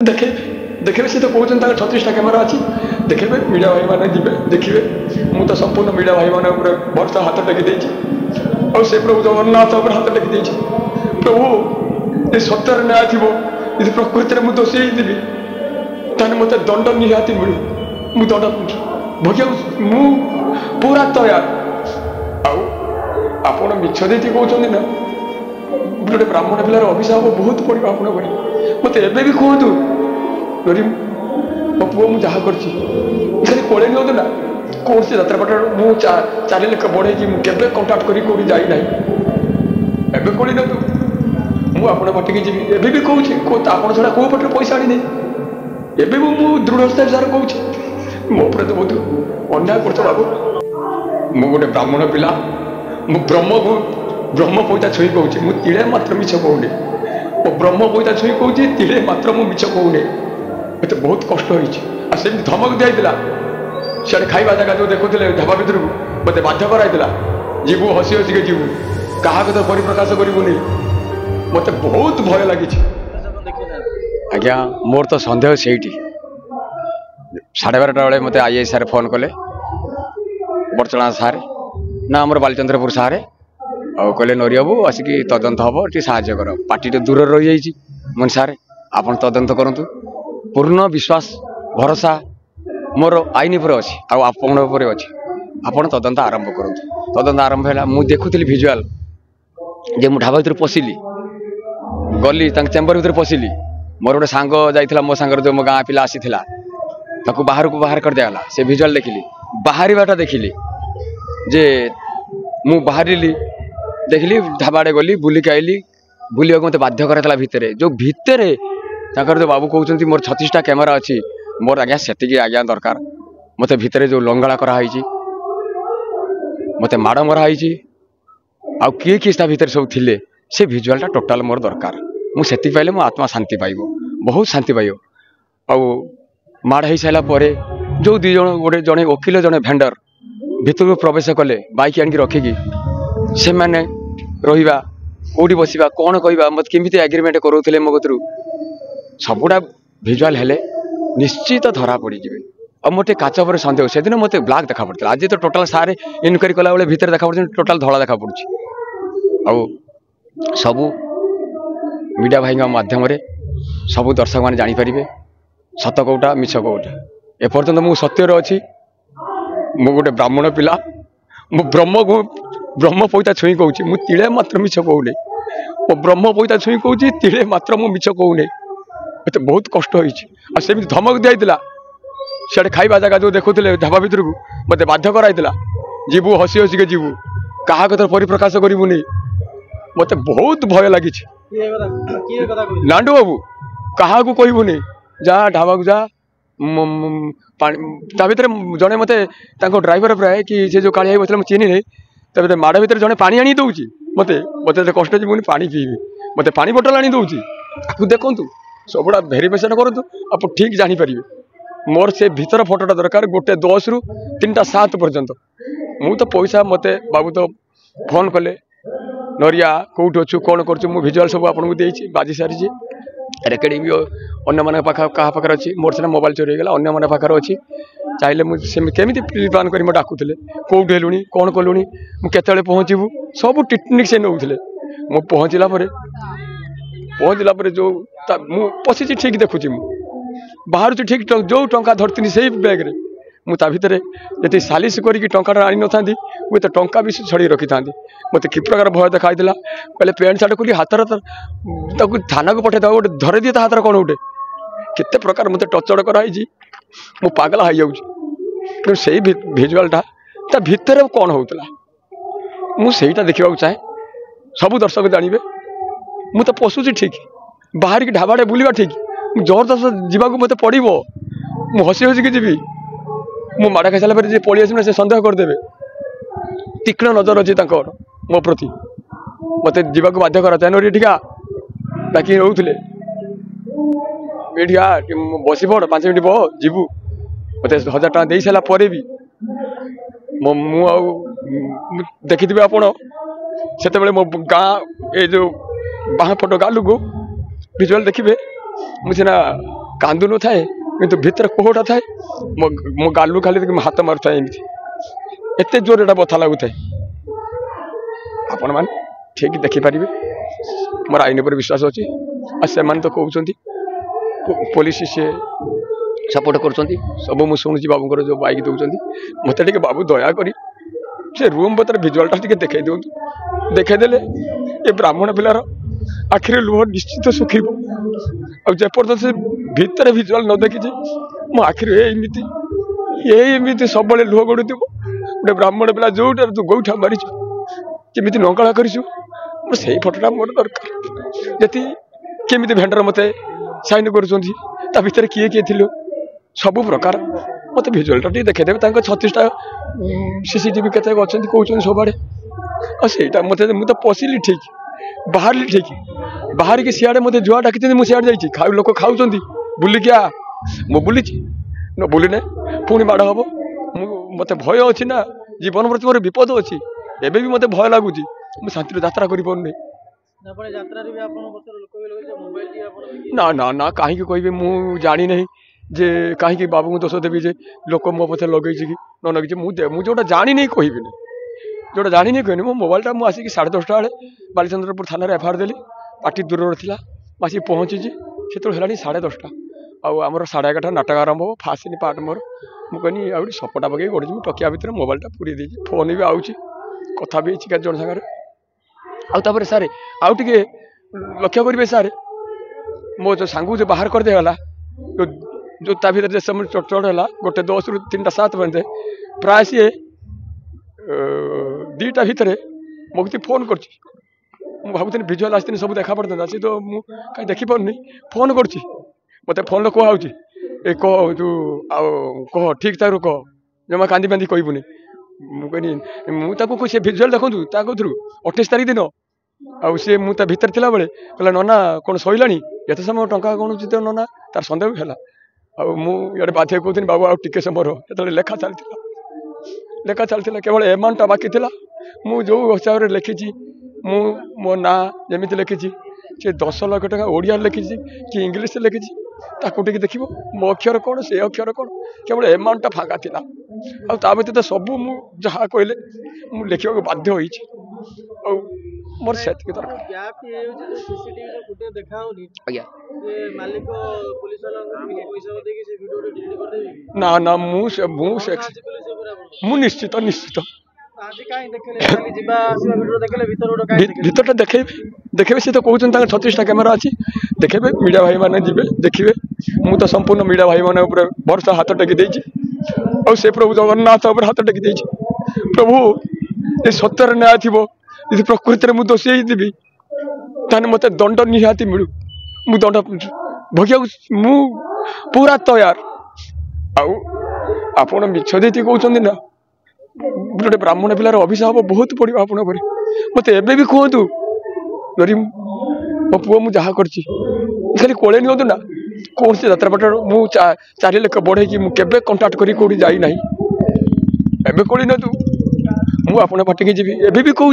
देखे देखिए सी तो कहते 36टा कैमेरा अच्छी देखिए मीडिया भाई मैंने जी देखिए मु तो संपूर्ण मीडिया भाई मैंने भरसा हाथ टेकी देती से प्रभु जगन्नाथ हाथ टेकी देती प्रभु ये सत्यर न्याय थी यदि प्रकृति में दोषी होती ताने मत दंड निहाती मिलू मु दंड भोग मु पूरा तैयार आपण मिछ देती कहते ना गोटे ब्राह्मण पिलार अभिशाप बहुत पड़ो आप मत एवं भी कहतु डरी मो पुओ मुझे जहाँ कर खाली पड़े नि ना कौन से जात्रापाट मुझे 4 लाख बढ़े मुझे कंटाक्ट करी जाई ना एवं कौड़ी ना मुझे आप पटिकी जी एवं भी कहूँ आप छड़ा कौ पटे पैसा आनी नहीं एवं भी मुझे दृढ़ स्तर कहूँ मो पर तो बहुत अन्याय कर बाबू मु गोटे ब्राह्मण पिला मु ब्रह्म पैता छुई कहूँ मुझे तिड़े मात्र मिछ कहूनी मो ब्रह्म पैता छुई कहूँ तिड़े मात्र मु मिछ कहूनी मत बहुत कष्ट होती धमक दिया सियाड़े खाଇବା जगह जो देखुले ढाबा भितर को मत बाध्य कराइला जीवु हसी हसिके जीवु क्या तो परिप्रकाश करूनी मत बहुत भय लगी आज्ञा मोर तो सन्देह से 12:30 बेले मत आईएएस सारे फोन कले बरचना सारे ना आम बालचंद्रपुर सारे और कहले नरी बाबू आसिक तदंत हम टे साहय कर पार्टी तो दूर रही जाइए मन सारे आप तदंत करूँ पूर्ण विश्वास भरोसा मोर आईन पर अच्छी आपण अच्छी आप तदंत आरंभ करूँ तदंत आरंभ है मुझे देखुली भिजुआल जे मु ढाबा भर पशिली गली चेम्बर भर पशिली मोर गोटे सांग जाइला मो सांगर जो मो गाँ पिला आसी बाहर को बाहर कर दिया से भिजुआल देखिली बाहर देखिली जे मु बाहर देखिली ढाबाड़े गली बुलिक आईली बुलवाक मत बाध्य कराला भितर जो भितर जो बाबू कहते मोर 36टा कैमेरा अच्छी मोर आज्ञा से आज्ञा दरकार मत भितर जो लंगड़ा कराई मत माड़ मराई आउ किए किए भितर सब थिले से भिजुआलटा टोटाल मोर दरकार मुझे पाइले मो आत्मा शांति पाइब बहुत शांति पाइब आउ माड़ हो सारापर जो 2 जन गोटे जड़े वकिल जड़े भेंडर भितर प्रवेश कले बाइक आनिक रखिकी से मैंने रहा कौटी बसवा कौन कहवा मत केमी एग्रीमेंट करोले मो कतरू सबुटा भिजुआल हेले निश्चित धरा पड़ी और मोटे काच पर सन्देह से दिन मत ब्लाक देखा पड़ता आज तो टोटाल सारे इनक्वारी कला बेले भितर देखा पड़े टोटाल धला देखा पड़ी सबू मीडिया भाई माध्यम सबू दर्शक मैंने जानीपारे सत कौटा मिछ कौटा एपर्तंत मु सत्यर अच्छी मु गोटे ब्राह्मण पिला मु ब्रह्म पैता छुई कहूँ मुझे तिड़े मात्र मिछ कहूनी मो ब्रह्म पैता छुई कहूँ तिड़े मात्र मु मिछ कहूनी मत बहुत कष्ट होती धमक दिया सियाड़े खाଇବା जगह जो देखुले ढाबा भितर को मत बाध्य कराइला जीवु हसी हसिके जीवु क्या तो परिप्रकाश करूनी मत बहुत भय लगी नांडू बाबू क्या कहबूनी जा ढाबा को जा भितर जड़े मत ड्राइवर प्राय कि से जो काली बसला चिन्ह नहीं तब माड़ भितर जड़े पानी आनी दौर मत मत कष्ट जीवन पानी पीबी मत पानी बोतल आनी दौर आपको देखूँ सबुटा भेरिफिकेसन करूँ आप ठीक जापर मोर से भीतर फोटोटा दरकार 1:10 ରୁ 3:07 पर्यंत मु तो पैसा मत बाबू तो फोन कले नरिया कौट अच्छु कौन कर भिजुआल सब आपको देती बाजी सारी रेकर्डिंग भी अन्य मन क्या पाखे अच्छी मोर सीना मोबाइल चोरी होगा अन्य मन पाखे अच्छी चाहिए मुझे केमी प्लान कर डाकुले कौट हेलुणी कौन कलुणी मुझे पहुँचबू सब टेक्निक से नौले मु पहुँचला जो पशि ठीक देखुची बाहर ठीक जो टंका धरती से बैग्रे मुझे भितर ये सालिश करके टाटा आनी ना मुझे टाँचा भी छड़ी रखी था मत कि प्रकार भय देखा कहले पैंट सार्ट खोली हाथ थाना को पठे गोटे धरे दिए हाथ कौन गोटे केते प्रकार मत टचड़ कराई मु पागल हो जाऊँ से भिजुआलटा ता भितर कौन होता मुझा देखा चाहे सबू दर्शक जानवे मु तो पशुची ठीक बाहर की ढाबाड़े बुलवा ठीक जबरदस्त जावाक मत पड़ो मु हसी हसिकी जी मु माड़ खाई सारा जी पलि आसना से सन्देह करदे तीक्ष्ण नजर अच्छी मो प्रति मत जावाक बाध्य करा नरी ठीक बाकी रोले बस पड़ 5 मिनट बह जीवु मत 1000 टଙ୍କା दे सारापर भी देखिथे आप मो गाँ ये जो बाँ पट गाँ लोक भिजुआल देखिए मुझे कांदु न थाए किंतु भितर कोहटा थाए मो गालू खाली हाथ मारुए एमती एत जोर एटा बथा लगुए आपण मैंने ठीक देखिपारे मोर आईन पर विश्वास अच्छी से तो कहते पुलिस सी सपोर्ट कर सब मुझे शुणुची बाबूर जो बाइक दौरान मत बाबू दयाकोरी से रूम भर भिजुआलटा देखई दिंतु देखईदे ये ब्राह्मण पिलार आखिरी लुह निश्चित सुखी आपर्यंत से भितर भिजुआल न देखी मो आखिरी एमती सब लुह गड़ू गोटे ब्राह्मण पिला जो तू गोईठा मारी केमी नंगला कर फटोटा मोर दरकार जी केमी भेंडर मत साइन कर किए किए थी सबु प्रकार मत भिजुआलटा देखेदेवे 36टा सीसीटीवी के अच्छा कौन सब आड़े आईटा मत तो पशिली ठीक बाहर ठीक बाहर की सियाड़े मत जुआ डाकी मुझे जा लोक खाऊ बुलिकी आ मु बुली न बुली ना पुणी माड़ हम मत भय अच्छी ना जीवन प्रति मोर विपद अच्छी एबे भी मत भय लगुच मुझे शांति यात्रा कर ना ना ना कहीं कह मु जानी नहीं जे कहीं बाबू को दोष देवी जे लोक मो पथे लगे कि न लगे मुझे जानी नहीं कह जोटा जानी नहीं कहनी मो मोबाइलटा मुझे आसिक 10:30 बेले बालीचंद्रपुर थाना एफआईआर देली पार्टी दूर था आसिक पहुँची से 10:30 आमर 11:30 नाटक आरंभ हो फास्ट पार्ट मोर मुझे आउट सपटा पकई गढ़ी टकिया भितर मोबाइलटा पूरी देती फोन भी आऊँगी कथा भी होती जन सागर आउे सारे आउ टे लक्ष्य करेंगे सारे मो जो सांग जो बाहर कर देगला जो ता भर समय चढ़ है 1:10 ରୁ 3ଟା 7 बजे प्राय सी 2टा भितर मुझे फोन कर भावुन भिजुआल आसती सब देखा पड़ता सी तो मुझे कहीं देखिपारे फोन कर मत फोन कह कह तू कह ठीक तार कह जमा कांदी बांधी कहबूनी मुझे भिजुआल देखु थ्रू 28 तारीख दिन सी मुझे भितर थी बेले कहला नना कौन सैला एत समय टंका कौन तो नना तार सन्देह है मुझे बाध्य कहती बाबू आउ टे समय जो लेखा चलता केवल एमाउंटा बाकी थी मुझे जो हिसाब से लिखी मो ना जमी लिखी से 10 लाख टका ओडिया लिखी कि इंग्लीश लिखी ताकू टे देख मो अक्षर कौन से अक्षर कौन केवल एमाउंटा फाँका थी आ व्यतीत सब मुझे कहले मुझे लिखा बाध्य हो मोर से ना ना निश्चित निश्चित भीतर देखे सी तो कहते 36टा कैमेरा अच्छी देखे मीडिया भाई मैंने जी देखिए मु तो संपूर्ण मीडिया भाई मैंने भरोसा हाथ टेकी देछि और से प्रभु जगन्नाथ हाथ टेकी देछि प्रभु ये सत्यर न्याय थी यदि प्रकृति में मुझे दोषी देवी ताने मत दंड निहाती मिलू मु दंड भोगिया मु पूरा तैयार आपण मिछ देती कहते ना गोटे ब्राह्मण पिलार अभिशाप बहुत पड़ो आप मत एबे भी कहतु नरी मो पुओ मुझे कर खाली कोले नि ना कौन से यात्रापाट मुझे 4 लाख बढ़े मुझे कंटाक्ट करी कौटी जाई ना एबे कोली न तू मुझे आपण पार्टी जी एबे भी कहूँ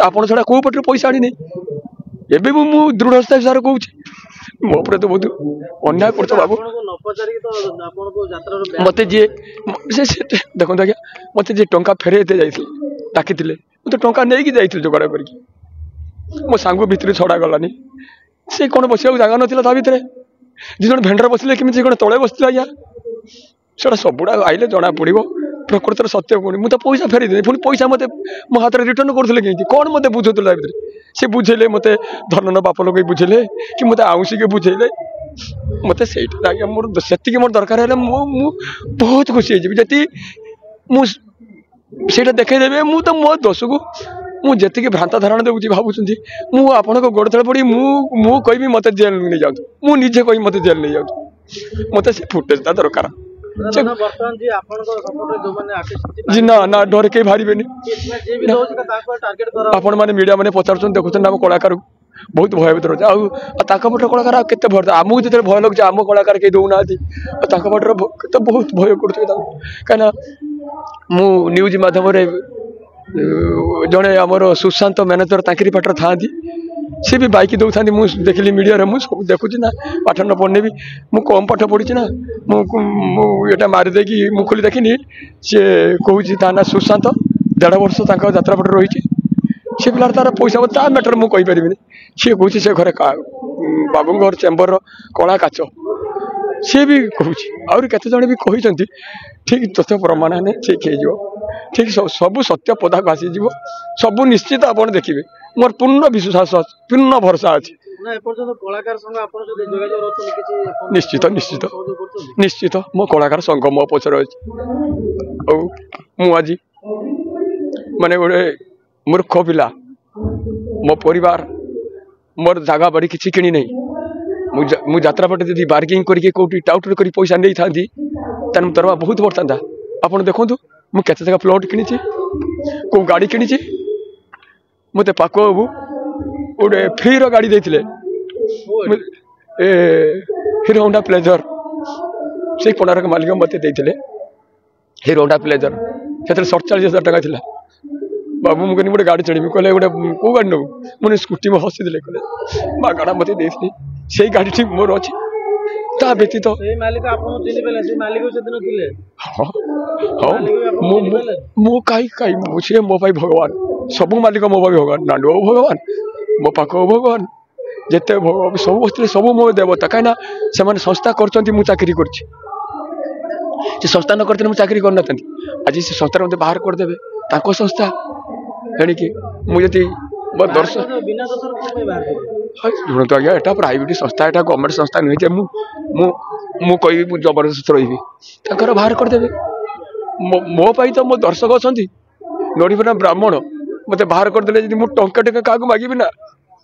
आपड़ छड़ा कौ पटर पैसा आनी नहीं एबे भी मुझे दृढ़ता हिसाब से कहूँ मो पर तो बहुत अन्याय कर बाबू मत जी देखो आज्ञा मत जी टंका फेरे डाकी मुझे टंका नहीं जाइए जोगाड़ कर मो सांग भितर छड़ा गलानी से कौन बसा जगह ना भितर जी जन भेंडर बसले केमी कौन तले बसला आज्ञा से सबुड़ा आइले जना पड़ो प्रकृतर सत्य कौन मुझे पैसा फेरी दे पुणी पैसा मत मो हाथ में रिटर्न करुले कहीं कौन मत बुझुला भितर सी बुझेले मत धन बाप लोग बुझेले कि मत आउसिके बुझेले मत से मोर मोर दरकार है बहुत खुशी हो जी मुझे देखईदेवे मु तो मो दोष को मुझे भ्रांत धारणा दूसरी भावुँच मुझे गोड़ तले पड़ी मु कहि मत जेल नहीं जाऊँ मुझे कही मत जेल नहीं जाऊँ मत से फुटेजटा दरकार जी ना ना डर कहीं बाहर आपण मैंने मीडिया मैंने पचार देखुन आम कलाकार बहुत भय भर अच्छे आउट कलाकार केते भय आमको जो भय लगे आम कलाकार कहीं दौना पटर बहुत भय कर कहीं मु न्यूज मध्यम जड़े आमर सुशांत मैनेजर ताकरी पाटर था सी भी बाइक दौथा मुझे देखिली मीडिया मुझे सब देखुची ना पाठ न पढ़ने भी मुझे कम पाठ पढ़ी ना मुझे मारिदे मुखुली देखनी सी कौच ना सुशांत 1.5 वर्ष यात्रा पटे रही सी पिला तार पैसा ता मैटर मुझे कहीपरि सी कौच से घरे बाबू घर चेम्बर कला काच सी भी कहूँ आउरी केते जण भी कहते ठीक तथ्य प्रमाण ने ठीक हो ठीक सब सत्य पदा को आसीज सब निश्चित आप देखिए मोर पूर्ण विश्वास पूर्ण भरोसा अच्छी निश्चित निश्चित निश्चित मो कलाकार संघ मो पचर अच्छी आज माने गोटे मूर्ख पिला मो परिवार मोर जगह बाड़ी किसी किणी नहीं मु यात्रा पटे यदि बार्गिंग करके कौटी टाउटर कर पैसा नहीं था तेन दरवा बहुत बढ़ता आपड़ देखूँ मुझे जगह प्लट कि कौ गाड़ी कि मत पाक बाबू गोटे फ्री गाड़ी देते हिरो होंडा प्लेजर से कोणार्क मालिक मत देते हिरो होंडा प्लेजर से 47,000 टका था बाबू मुझे गोटे गाड़ी चढ़ी कहले गोटे कौ गाड़ी नबू मुझे स्कूटी में हसी दे कहले मागणा मत देती से गाड़ी ठीक मोर अच्छी ता व्यतीत मो कहीं सी मो भगवान सब मालिक मो भगवान नांडू भगवान मो पाख भगवान जिते सब बसते सब मो देवता कहीं से संस्था कर चाकरी कर संस्था न करते चाकरी करना आज से संस्था मत बाहर करदे संस्था एणिकी मुझे मो दर्शक शुणु आज्ञा एटा प्राइवेट संस्था एटा गवर्नमेंट संस्था नुहे कह जबरदस्त रही बाहर करदे मो तो मो दर्शक अच्छा नड़ीपना ब्राह्मण मत बाहर करदे जी मुझे टंका टेका क्या मागिबी ना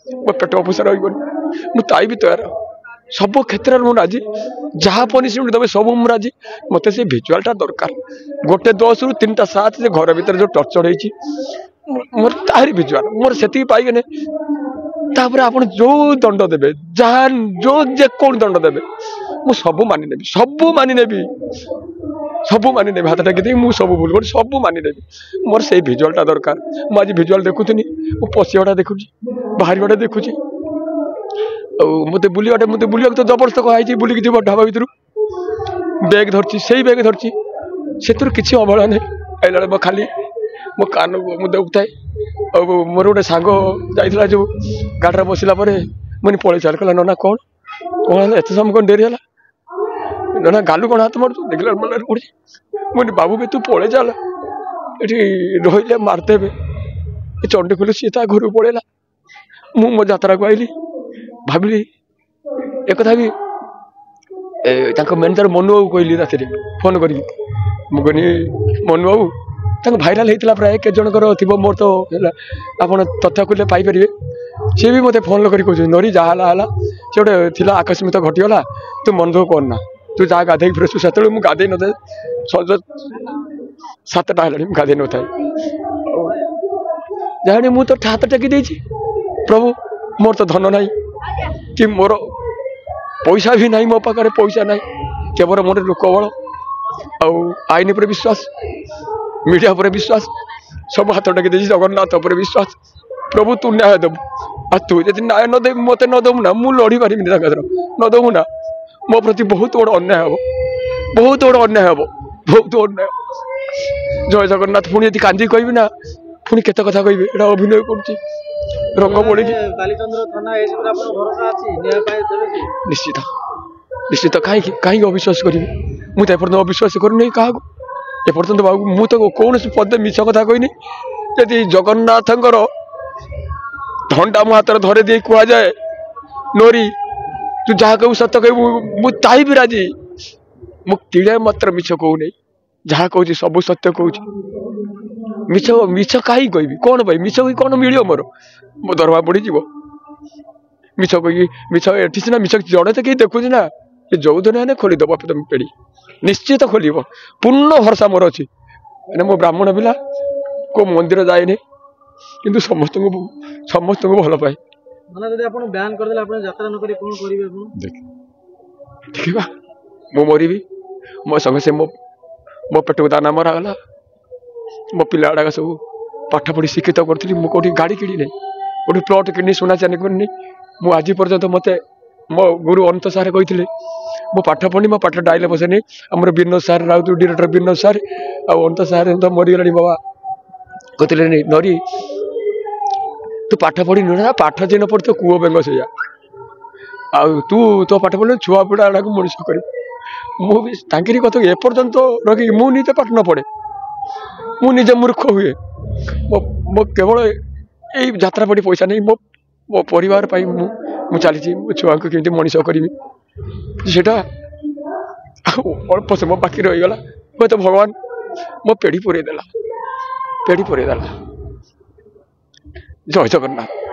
मो पेट उपसा रही मुझे भी तैयार सब क्षेत्र में राजी जहाँ पनिशमेंट देवे सब मुझे राजी मत से भिजुआलटा दरकार 1-10 ରୁ 3ଟା 7 से घर भीतर जो टर्चर होती मोर तारी भिजुआल मोर से पाइगने तापर आप जो दंड देवे जहाँ जो कौन दंड देवे मुझे सब मानि नेबी सब मानि नेबी हाथ टेक मुझे सब भूल कर सब मानि नेबी मोर से भिजुआलटा दरकार मुझे आज भिजुआल देखुनी मु पशियाटा देखुची बाहर देखुची मत बुलवा तो जबरदस्त कही बुलिकी ढाबा भर बैग धरची से बैग धरची से किसी अवहेला नहीं आइला मो खाली मो कान मुझे देखुए मोर गोटे सांग जाइला जो गाड़ी बसला मुझे पलि चल कहला नना कौन कौन एत समय कौन डेरी है नना गालू कौन हाथ मार देखला मन पड़ी मुझे बाबू भी तू पलि चल ये रही मारदेवे चंडी खोल सी घर पड़ेगा मो यात्रा को आईली भाविली एक भी मैनेजर मनु बाबू कहली राति फोन करी मुझे मनु बाबू भाइराल होता प्राय के जनकर थी मोर तो आप तथ्य खोले पाइपर सी भी मत फोन कर नरी जहाँ है सी गोटे थी आकस्मिक घटीगला तू मन दुख करना तू जहाँ गाधे फ्रेश से मुझे गाधे न थाए सज 7टा है गाधे न थाए जाने मुझे तो हाथ टेकी देती प्रभु मोर तो धन ना कि मोर पैसा भी नहीं मो पाखे पैसा ना केवल मोर लोक बल आईन पर विश्वास मीडिया पर विश्वास सब हाथ टेकी दे जगन्नाथ पर विश्वास प्रभु तू न्याय देवु आ तू यदि न्याय न देव मत न देवु ना मुझे लड़ी पारि न देवु ना मो प्रति बहुत बड़ अन्याय हम बहुत बड़ अन्याय हम बहुत अन्याय जय जगन्नाथ पुणी यदि कांदी कह ना पुणी केत कथा कह अभिनय कर रंग पड़ी निश्चित निश्चित कहीं अविश्वास करी मुझे एपर्तन अविश्वास करनी क्या एपर्तन बाबू मुझे तो कौन पदे मिछ कथा कहनी यदि जगन्नाथ धंडा मो हाथ धरे दे कह जाए नोरी तू जहाँ कहू सत्य कहू मुझे भी राजी मु तीड़े मात्र मिछ कहूनी जहाँ कहूँ सब सत्य कहूँ मिछ मिछ कहीं कहबी कौन भाई मिछ कही कौन मिल मोर मो दरवा पड़ी मिछ कही मिछ एटी सीना मिछ जड़े तो कहीं देखुच ना ये जो दिन खोलीदेव तुम पेड़ी निश्चित खोल पूर्ण भरसा मोर अच्छी मो ब्राह्मण पिला को मंदिर जाए कि समस्त भल पाए देखा मु मरबी मो संगे से मो पेट को दाना मरागला मो पिला गुड़ाक सब पाठ पढ़ी शिक्षित करी मुझे कौटी गाड़ी किणी नहीं गोटे प्लट किनी सुना चानी करनी मु आज पर्यंत मत मो गुरु अनंत सार कहते मो पाठ पढ़ी मो पाठ डाइले बसेनी आमर विनोद सार राउत डायरेक्टर विनोद सार अनंत सार तो मरीगला बाबा कहते नरी तू पाठ पढ़ी ना पाठ जी न पढ़ तो कूओ बेंग से तू तो पाठ पढ़ छुआ पिड़ा गुड़ा मनुष्य कर मुझे कथ एपर्तंत रखी मुझे पाठ न पढ़े मुझे मूर्ख हुए मो केवल यही यात्रा पड़ी पैसा नहीं मो मो परिवार मु चली मो छुआ को केमती मनीष करी सेटा अल्प समय बाकी रहीगला हूँ तो भगवान मो पेढ़ी पुरेदेला जय जगन्नाथ।